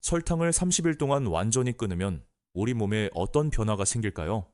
설탕을 30일 동안 완전히 끊으면 우리 몸에 어떤 변화가 생길까요?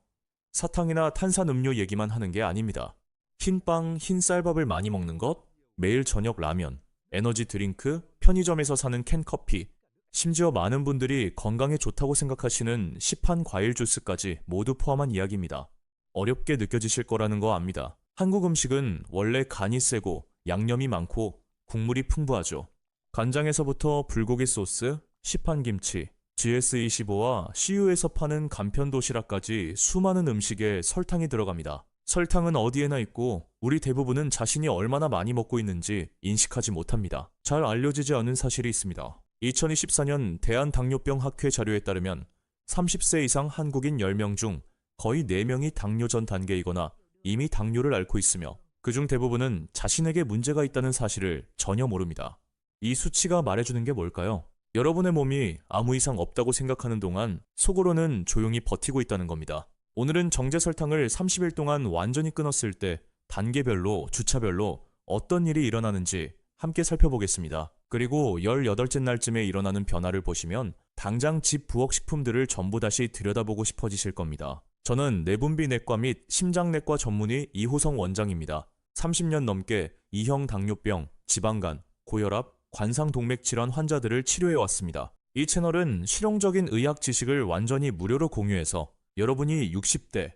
사탕이나 탄산음료 얘기만 하는 게 아닙니다. 흰빵, 흰쌀밥을 많이 먹는 것, 매일 저녁 라면, 에너지 드링크, 편의점에서 사는 캔커피, 심지어 많은 분들이 건강에 좋다고 생각하시는 시판 과일 주스까지 모두 포함한 이야기입니다. 어렵게 느껴지실 거라는 거 압니다. 한국 음식은 원래 간이 세고 양념이 많고 국물이 풍부하죠. 간장에서부터 불고기 소스, 시판김치, GS25와 CU에서 파는 간편 도시락까지 수많은 음식에 설탕이 들어갑니다. 설탕은 어디에나 있고 우리 대부분은 자신이 얼마나 많이 먹고 있는지 인식하지 못합니다. 잘 알려지지 않은 사실이 있습니다. 2024년 대한당뇨병학회 자료에 따르면 30세 이상 한국인 10명 중 거의 4명이 당뇨 전 단계이거나 이미 당뇨를 앓고 있으며 그중 대부분은 자신에게 문제가 있다는 사실을 전혀 모릅니다. 이 수치가 말해주는 게 뭘까요? 여러분의 몸이 아무 이상 없다고 생각하는 동안 속으로는 조용히 버티고 있다는 겁니다. 오늘은 정제 설탕을 30일 동안 완전히 끊었을 때 단계별로, 주차별로 어떤 일이 일어나는지 함께 살펴보겠습니다. 그리고 18째 날쯤에 일어나는 변화를 보시면 당장 집 부엌 식품들을 전부 다시 들여다보고 싶어지실 겁니다. 저는 내분비내과 및 심장내과 전문의 이호성 원장입니다. 30년 넘게 2형 당뇨병, 지방간, 고혈압, 관상동맥 질환 환자들을 치료해왔습니다. 이 채널은 실용적인 의학 지식을 완전히 무료로 공유해서 여러분이 60대,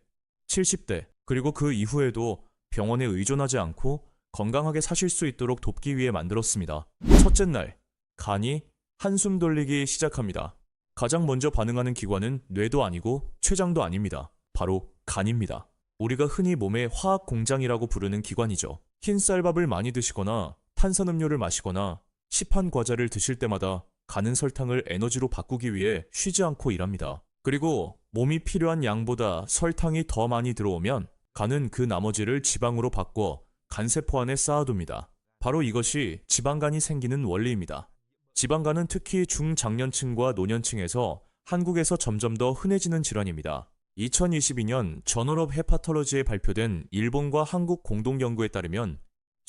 70대, 그리고 그 이후에도 병원에 의존하지 않고 건강하게 사실 수 있도록 돕기 위해 만들었습니다. 첫째 날, 간이 한숨 돌리기 시작합니다. 가장 먼저 반응하는 기관은 뇌도 아니고 췌장도 아닙니다. 바로 간입니다. 우리가 흔히 몸의 화학 공장이라고 부르는 기관이죠. 흰쌀밥을 많이 드시거나 탄산음료를 마시거나 시판 과자를 드실 때마다 간은 설탕을 에너지로 바꾸기 위해 쉬지 않고 일합니다. 그리고 몸이 필요한 양보다 설탕이 더 많이 들어오면 간은 그 나머지를 지방으로 바꿔 간세포 안에 쌓아둡니다. 바로 이것이 지방간이 생기는 원리입니다. 지방간은 특히 중장년층과 노년층에서 한국에서 점점 더 흔해지는 질환입니다. 2022년 저널 헤파톨로지에 발표된 일본과 한국 공동연구에 따르면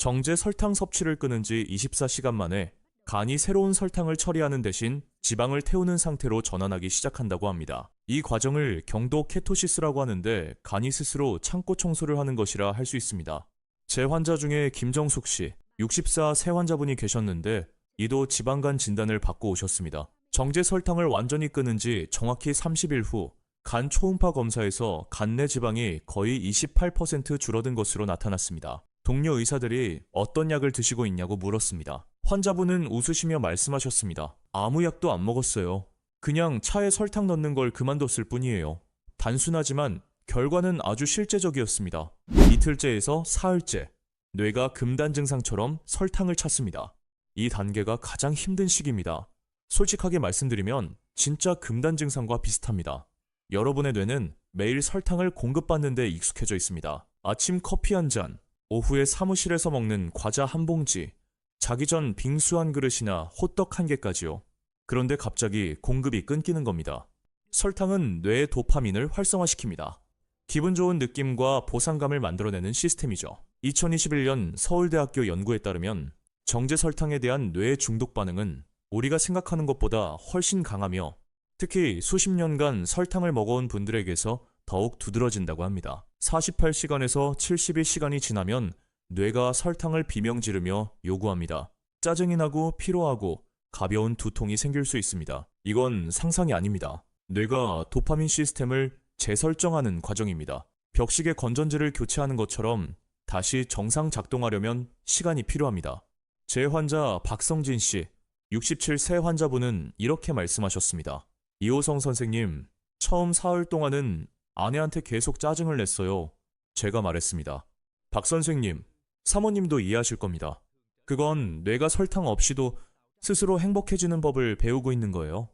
정제 설탕 섭취를 끊은 지 24시간 만에 간이 새로운 설탕을 처리하는 대신 지방을 태우는 상태로 전환하기 시작한다고 합니다. 이 과정을 경도 케토시스라고 하는데 간이 스스로 창고 청소를 하는 것이라 할 수 있습니다. 제 환자 중에 김정숙 씨, 64 세 환자분이 계셨는데 이도 지방간 진단을 받고 오셨습니다. 정제 설탕을 완전히 끊은 지 정확히 30일 후 간 초음파 검사에서 간 내 지방이 거의 28% 줄어든 것으로 나타났습니다. 동료 의사들이 어떤 약을 드시고 있냐고 물었습니다. 환자분은 웃으시며 말씀하셨습니다. 아무 약도 안 먹었어요. 그냥 차에 설탕 넣는 걸 그만뒀을 뿐이에요. 단순하지만 결과는 아주 실제적이었습니다. 이틀째에서 사흘째, 뇌가 금단 증상처럼 설탕을 찾습니다. 이 단계가 가장 힘든 시기입니다. 솔직하게 말씀드리면 진짜 금단 증상과 비슷합니다. 여러분의 뇌는 매일 설탕을 공급받는 데 익숙해져 있습니다. 아침 커피 한 잔, 오후에 사무실에서 먹는 과자 한 봉지, 자기 전 빙수 한 그릇이나 호떡 한 개까지요. 그런데 갑자기 공급이 끊기는 겁니다. 설탕은 뇌의 도파민을 활성화시킵니다. 기분 좋은 느낌과 보상감을 만들어내는 시스템이죠. 2021년 서울대학교 연구에 따르면 정제 설탕에 대한 뇌의 중독 반응은 우리가 생각하는 것보다 훨씬 강하며 특히 수십 년간 설탕을 먹어온 분들에게서 더욱 두드러진다고 합니다. 48시간에서 72시간이 지나면 뇌가 설탕을 비명 지르며 요구합니다. 짜증이 나고 피로하고 가벼운 두통이 생길 수 있습니다. 이건 상상이 아닙니다. 뇌가 도파민 시스템을 재설정하는 과정입니다. 벽시계 건전지를 교체하는 것처럼 다시 정상 작동하려면 시간이 필요합니다. 제 환자 박성진 씨, 67세 환자분은 이렇게 말씀하셨습니다. 이호성 선생님, 처음 사흘 동안은 아내한테 계속 짜증을 냈어요. 제가 말했습니다. 박 선생님, 사모님도 이해하실 겁니다. 그건 뇌가 설탕 없이도 스스로 행복해지는 법을 배우고 있는 거예요.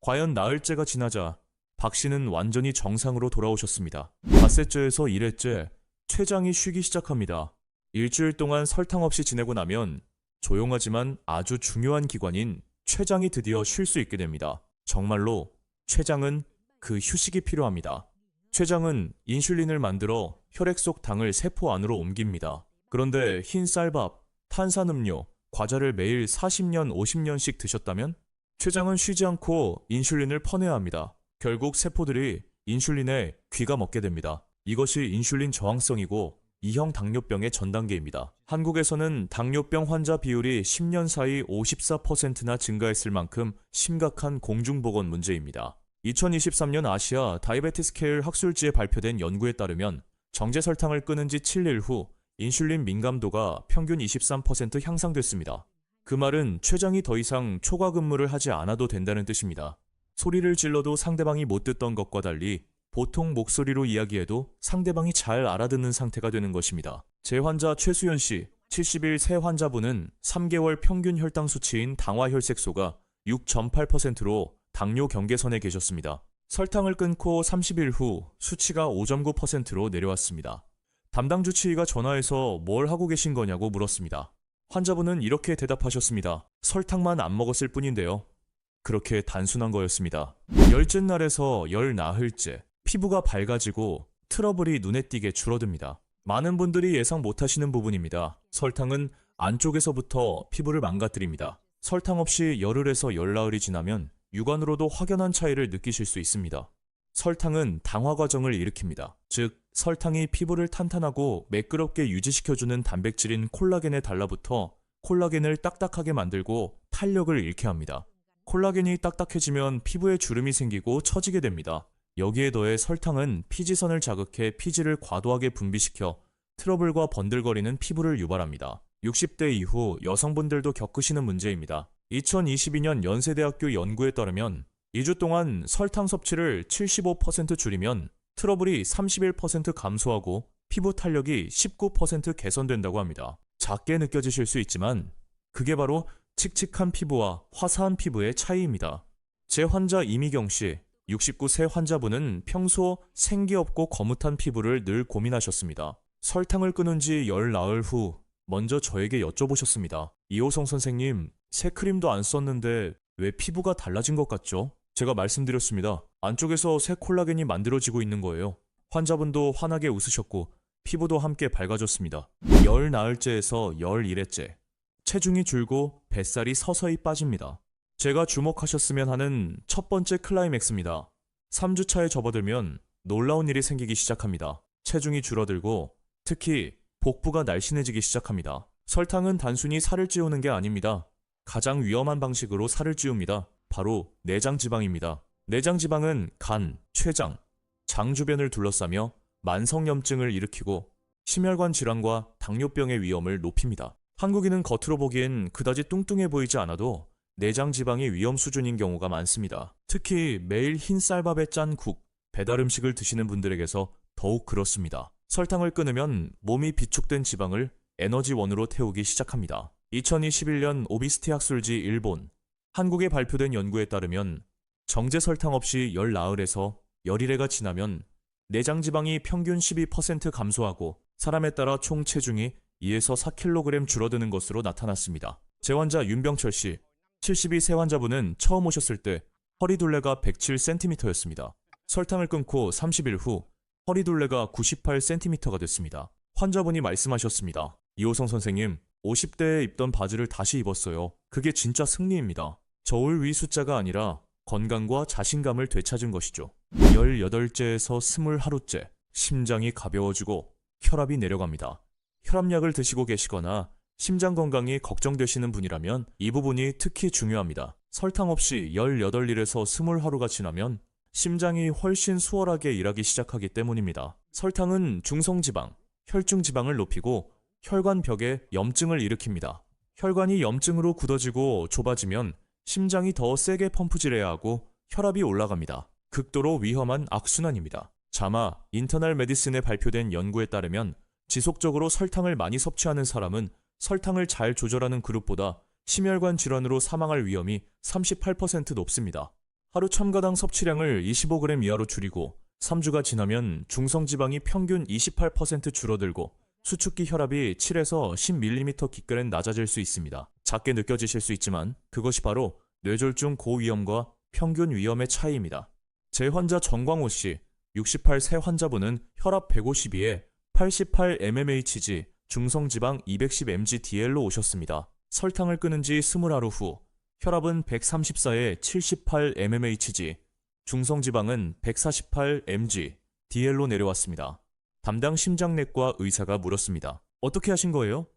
과연 나흘째가 지나자 박 씨는 완전히 정상으로 돌아오셨습니다. 닷새째에서 일회째, 췌장이 쉬기 시작합니다. 일주일 동안 설탕 없이 지내고 나면 조용하지만 아주 중요한 기관인 췌장이 드디어 쉴 수 있게 됩니다. 정말로 췌장은 그 휴식이 필요합니다. 췌장은 인슐린을 만들어 혈액 속 당을 세포 안으로 옮깁니다. 그런데 흰 쌀밥, 탄산음료, 과자를 매일 40년, 50년씩 드셨다면 췌장은 쉬지 않고 인슐린을 퍼내야 합니다. 결국 세포들이 인슐린에 귀가 먹게 됩니다. 이것이 인슐린 저항성이고 2형 당뇨병의 전 단계입니다. 한국에서는 당뇨병 환자 비율이 10년 사이 54%나 증가했을 만큼 심각한 공중보건 문제입니다. 2023년 아시아 다이베티스 케어 학술지에 발표된 연구에 따르면 정제 설탕을 끊은 지 7일 후 인슐린 민감도가 평균 23% 향상됐습니다. 그 말은 췌장이 더 이상 초과 근무를 하지 않아도 된다는 뜻입니다. 소리를 질러도 상대방이 못 듣던 것과 달리 보통 목소리로 이야기해도 상대방이 잘 알아듣는 상태가 되는 것입니다. 제 환자 최수연 씨, 70일 새 환자분은 3개월 평균 혈당 수치인 당화혈색소가 6.8%로 당뇨 경계선에 계셨습니다. 설탕을 끊고 30일 후 수치가 5.9%로 내려왔습니다. 담당 주치의가 전화해서 뭘 하고 계신 거냐고 물었습니다. 환자분은 이렇게 대답하셨습니다. 설탕만 안 먹었을 뿐인데요. 그렇게 단순한 거였습니다. 열째 날에서 열 나흘째, 피부가 밝아지고 트러블이 눈에 띄게 줄어듭니다. 많은 분들이 예상 못하시는 부분입니다. 설탕은 안쪽에서부터 피부를 망가뜨립니다. 설탕 없이 열흘에서 열나흘이 지나면 육안으로도 확연한 차이를 느끼실 수 있습니다. 설탕은 당화 과정을 일으킵니다. 즉, 설탕이 피부를 탄탄하고 매끄럽게 유지시켜주는 단백질인 콜라겐에 달라붙어 콜라겐을 딱딱하게 만들고 탄력을 잃게 합니다. 콜라겐이 딱딱해지면 피부에 주름이 생기고 처지게 됩니다. 여기에 더해 설탕은 피지선을 자극해 피지를 과도하게 분비시켜 트러블과 번들거리는 피부를 유발합니다. 60대 이후 여성분들도 겪으시는 문제입니다. 2022년 연세대학교 연구에 따르면 2주 동안 설탕 섭취를 75% 줄이면 트러블이 31% 감소하고 피부 탄력이 19% 개선된다고 합니다. 작게 느껴지실 수 있지만 그게 바로 칙칙한 피부와 화사한 피부의 차이입니다. 제 환자 이미경 씨, 69세 환자분은 평소 생기 없고 거뭇한 피부를 늘 고민하셨습니다. 설탕을 끊은 지 열 나흘 후 먼저 저에게 여쭤보셨습니다. 이호성 선생님, 새 크림도 안 썼는데 왜 피부가 달라진 것 같죠? 제가 말씀드렸습니다. 안쪽에서 새 콜라겐이 만들어지고 있는 거예요. 환자분도 환하게 웃으셨고 피부도 함께 밝아졌습니다. 열 나흘째에서 열 일회째, 체중이 줄고 뱃살이 서서히 빠집니다. 제가 주목하셨으면 하는 첫 번째 클라이맥스입니다. 3주차에 접어들면 놀라운 일이 생기기 시작합니다. 체중이 줄어들고 특히 복부가 날씬해지기 시작합니다. 설탕은 단순히 살을 찌우는 게 아닙니다. 가장 위험한 방식으로 살을 찌웁니다. 바로 내장 지방입니다. 내장 지방은 간, 췌장, 장 주변을 둘러싸며 만성염증을 일으키고 심혈관 질환과 당뇨병의 위험을 높입니다. 한국인은 겉으로 보기엔 그다지 뚱뚱해 보이지 않아도 내장 지방이 위험 수준인 경우가 많습니다. 특히 매일 흰 쌀밥에 짠 국, 배달 음식을 드시는 분들에게서 더욱 그렇습니다. 설탕을 끊으면 몸이 비축된 지방을 에너지원으로 태우기 시작합니다. 2021년 오비스티 학술지 일본, 한국에 발표된 연구에 따르면 정제 설탕 없이 열 나흘에서 열일회가 지나면 내장 지방이 평균 12% 감소하고 사람에 따라 총 체중이 2에서 4kg 줄어드는 것으로 나타났습니다. 제 환자 윤병철 씨, 72세 환자분은 처음 오셨을 때 허리둘레가 107cm였습니다. 설탕을 끊고 30일 후 허리둘레가 98cm가 됐습니다. 환자분이 말씀하셨습니다. 이호성 선생님, 50대에 입던 바지를 다시 입었어요. 그게 진짜 승리입니다. 저울 위 숫자가 아니라 건강과 자신감을 되찾은 것이죠. 18제에서 20하루째 심장이 가벼워지고 혈압이 내려갑니다. 혈압약을 드시고 계시거나 심장 건강이 걱정되시는 분이라면 이 부분이 특히 중요합니다. 설탕 없이 18일에서 20하루가 지나면 심장이 훨씬 수월하게 일하기 시작하기 때문입니다. 설탕은 중성지방, 혈중지방을 높이고 혈관벽에 염증을 일으킵니다. 혈관이 염증으로 굳어지고 좁아지면 심장이 더 세게 펌프질해야 하고 혈압이 올라갑니다. 극도로 위험한 악순환입니다. 자마 인터널 메디슨에 발표된 연구에 따르면 지속적으로 설탕을 많이 섭취하는 사람은 설탕을 잘 조절하는 그룹보다 심혈관 질환으로 사망할 위험이 38% 높습니다. 하루 첨가당 섭취량을 25g 이하로 줄이고 3주가 지나면 중성지방이 평균 28% 줄어들고 수축기 혈압이 7에서 10mm 기끌엔 낮아질 수 있습니다. 작게 느껴지실 수 있지만 그것이 바로 뇌졸중 고위험과 평균 위험의 차이입니다. 제 환자 정광호 씨, 68세 환자분은 혈압 152에 88mmHg, 중성지방 210mg/dl로 오셨습니다. 설탕을 끊은 지 20하루 후 혈압은 134에 78mmHg, 중성지방은 148mg, DL로 내려왔습니다. 담당 심장내과 의사가 물었습니다. 어떻게 하신 거예요?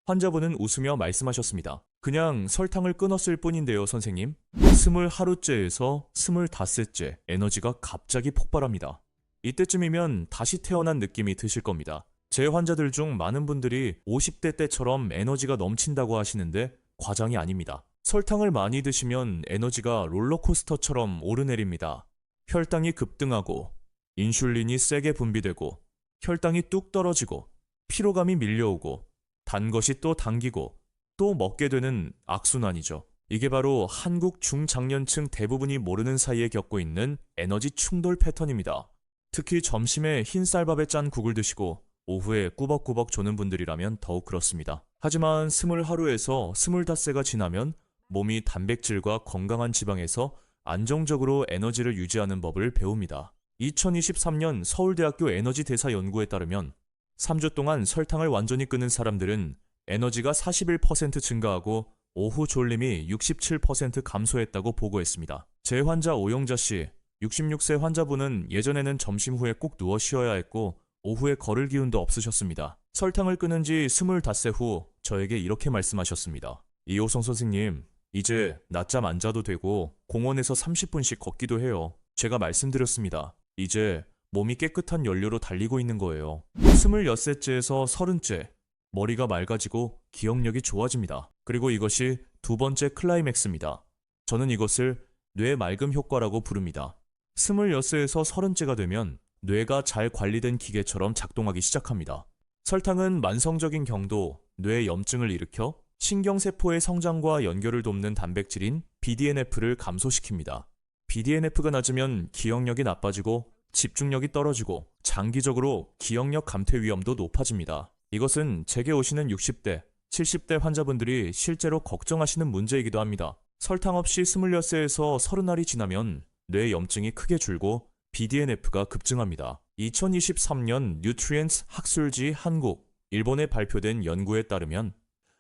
환자분은 웃으며 말씀하셨습니다. 그냥 설탕을 끊었을 뿐인데요, 선생님. 20하루째에서 25째 에너지가 갑자기 폭발합니다. 이때쯤이면 다시 태어난 느낌이 드실 겁니다. 제 환자들 중 많은 분들이 50대 때처럼 에너지가 넘친다고 하시는데 과장이 아닙니다. 설탕을 많이 드시면 에너지가 롤러코스터처럼 오르내립니다. 혈당이 급등하고 인슐린이 세게 분비되고 혈당이 뚝 떨어지고 피로감이 밀려오고 단 것이 또 당기고 또 먹게 되는 악순환이죠. 이게 바로 한국 중장년층 대부분이 모르는 사이에 겪고 있는 에너지 충돌 패턴입니다. 특히 점심에 흰 쌀밥에 짠 국을 드시고 오후에 꾸벅꾸벅 조는 분들이라면 더욱 그렇습니다. 하지만 20하루에서 25세가 지나면 몸이 단백질과 건강한 지방에서 안정적으로 에너지를 유지하는 법을 배웁니다. 2023년 서울대학교 에너지 대사 연구에 따르면 3주 동안 설탕을 완전히 끊은 사람들은 에너지가 41% 증가하고 오후 졸림이 67% 감소했다고 보고했습니다. 제 환자 오영자 씨, 66세 환자분은 예전에는 점심 후에 꼭 누워 쉬어야 했고 오후에 걸을 기운도 없으셨습니다. 설탕을 끊은 지 25세 후 저에게 이렇게 말씀하셨습니다. 이호성 선생님, 이제 낮잠 안 자도 되고 공원에서 30분씩 걷기도 해요. 제가 말씀드렸습니다. 이제 몸이 깨끗한 연료로 달리고 있는 거예요. 26세째에서 30째, 머리가 맑아지고 기억력이 좋아집니다. 그리고 이것이 두 번째 클라이맥스입니다. 저는 이것을 뇌 맑음 효과라고 부릅니다. 26세에서 30째가 되면 뇌가 잘 관리된 기계처럼 작동하기 시작합니다. 설탕은 만성적인 경도, 뇌 염증을 일으켜 신경세포의 성장과 연결을 돕는 단백질인 BDNF를 감소시킵니다. BDNF가 낮으면 기억력이 나빠지고 집중력이 떨어지고 장기적으로 기억력 감퇴 위험도 높아집니다. 이것은 제게 오시는 60대, 70대 환자분들이 실제로 걱정하시는 문제이기도 합니다. 설탕 없이 26세에서 30알이 지나면 뇌 염증이 크게 줄고 BDNF가 급증합니다. 2023년 뉴트리엔스 학술지 한국, 일본에 발표된 연구에 따르면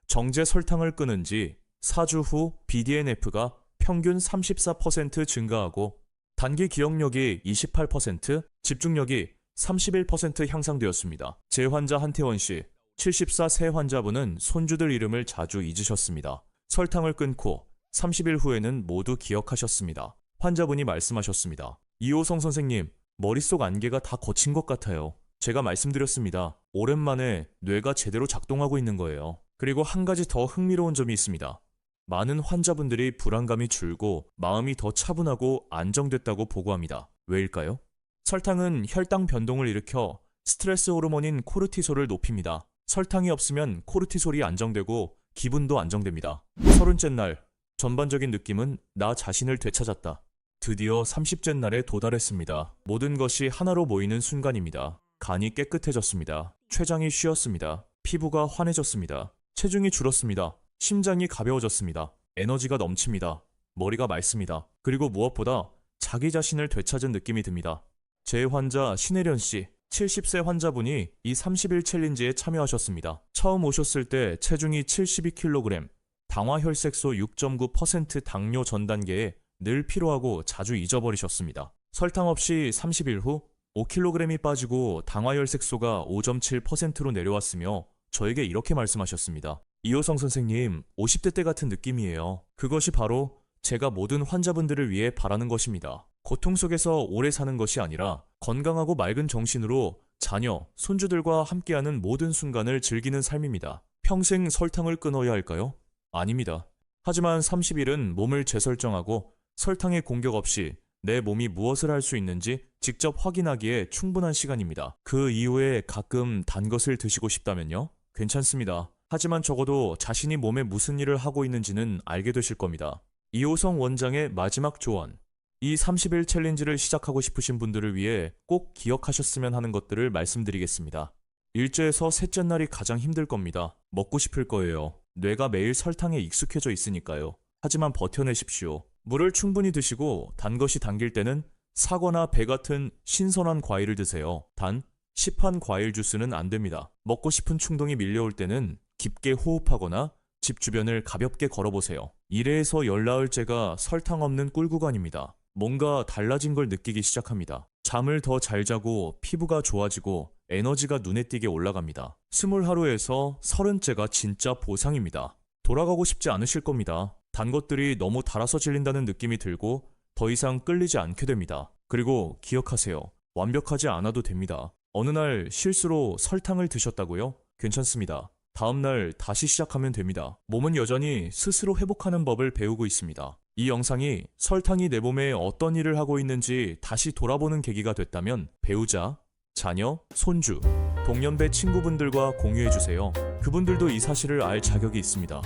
정제 설탕을 끊은 지 4주 후 BDNF가 평균 34% 증가하고 단기 기억력이 28%, 집중력이 31% 향상되었습니다. 제 환자 한태원 씨, 74세 환자분은 손주들 이름을 자주 잊으셨습니다. 설탕을 끊고 30일 후에는 모두 기억하셨습니다. 환자분이 말씀하셨습니다. 이호성 선생님, 머릿속 안개가 다 거친 것 같아요. 제가 말씀드렸습니다. 오랜만에 뇌가 제대로 작동하고 있는 거예요. 그리고 한 가지 더 흥미로운 점이 있습니다. 많은 환자분들이 불안감이 줄고 마음이 더 차분하고 안정됐다고 보고합니다. 왜일까요? 설탕은 혈당 변동을 일으켜 스트레스 호르몬인 코르티솔을 높입니다. 설탕이 없으면 코르티솔이 안정되고 기분도 안정됩니다. 30째 날, 전반적인 느낌은 나 자신을 되찾았다. 드디어 30째 날에 도달했습니다. 모든 것이 하나로 모이는 순간입니다. 간이 깨끗해졌습니다. 췌장이 쉬었습니다. 피부가 환해졌습니다. 체중이 줄었습니다. 심장이 가벼워졌습니다. 에너지가 넘칩니다. 머리가 맑습니다. 그리고 무엇보다 자기 자신을 되찾은 느낌이 듭니다. 제 환자 신혜련 씨, 70세 환자분이 이 30일 챌린지에 참여하셨습니다. 처음 오셨을 때 체중이 72kg, 당화혈색소 6.9% 당뇨 전 단계에 늘 피로하고 자주 잊어버리셨습니다. 설탕 없이 30일 후 5kg이 빠지고 당화혈색소가 5.7%로 내려왔으며 저에게 이렇게 말씀하셨습니다. 이호성 선생님, 50대 때 같은 느낌이에요. 그것이 바로 제가 모든 환자분들을 위해 바라는 것입니다. 고통 속에서 오래 사는 것이 아니라 건강하고 맑은 정신으로 자녀, 손주들과 함께하는 모든 순간을 즐기는 삶입니다. 평생 설탕을 끊어야 할까요? 아닙니다. 하지만 30일은 몸을 재설정하고 설탕의 공격 없이 내 몸이 무엇을 할 수 있는지 직접 확인하기에 충분한 시간입니다. 그 이후에 가끔 단 것을 드시고 싶다면요? 괜찮습니다. 하지만 적어도 자신이 몸에 무슨 일을 하고 있는지는 알게 되실 겁니다. 이호성 원장의 마지막 조언. 이 30일 챌린지를 시작하고 싶으신 분들을 위해 꼭 기억하셨으면 하는 것들을 말씀드리겠습니다. 일째에서 셋째 날이 가장 힘들 겁니다. 먹고 싶을 거예요. 뇌가 매일 설탕에 익숙해져 있으니까요. 하지만 버텨내십시오. 물을 충분히 드시고 단 것이 당길 때는 사과나 배 같은 신선한 과일을 드세요. 단, 시판 과일 주스는 안 됩니다. 먹고 싶은 충동이 밀려올 때는 깊게 호흡하거나 집 주변을 가볍게 걸어보세요. 1회에서 열나흘째가 설탕 없는 꿀구간입니다. 뭔가 달라진 걸 느끼기 시작합니다. 잠을 더 잘 자고 피부가 좋아지고 에너지가 눈에 띄게 올라갑니다. 20하루에서 30째가 진짜 보상입니다. 돌아가고 싶지 않으실 겁니다. 단 것들이 너무 달아서 질린다는 느낌이 들고 더 이상 끌리지 않게 됩니다. 그리고 기억하세요. 완벽하지 않아도 됩니다. 어느 날 실수로 설탕을 드셨다고요? 괜찮습니다. 다음날 다시 시작하면 됩니다. 몸은 여전히 스스로 회복하는 법을 배우고 있습니다. 이 영상이 설탕이 내 몸에 어떤 일을 하고 있는지 다시 돌아보는 계기가 됐다면 배우자, 자녀, 손주, 동년배 친구분들과 공유해주세요. 그분들도 이 사실을 알 자격이 있습니다.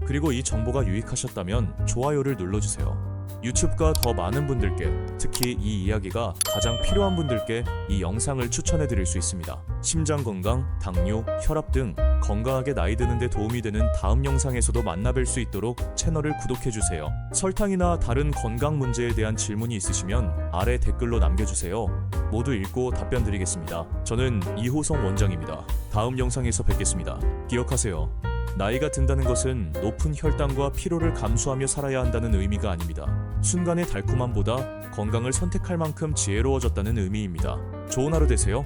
그리고 이 정보가 유익하셨다면 좋아요를 눌러주세요. 유튜브가 더 많은 분들께, 특히 이 이야기가 가장 필요한 분들께 이 영상을 추천해 드릴 수 있습니다. 심장 건강, 당뇨, 혈압 등 건강하게 나이 드는 데 도움이 되는 다음 영상에서도 만나뵐 수 있도록 채널을 구독해 주세요. 설탕이나 다른 건강 문제에 대한 질문이 있으시면 아래 댓글로 남겨주세요. 모두 읽고 답변 드리겠습니다. 저는 이호성 원장입니다. 다음 영상에서 뵙겠습니다. 기억하세요. 나이가 든다는 것은 높은 혈당과 피로를 감수하며 살아야 한다는 의미가 아닙니다. 순간의 달콤함보다 건강을 선택할 만큼 지혜로워졌다는 의미입니다. 좋은 하루 되세요.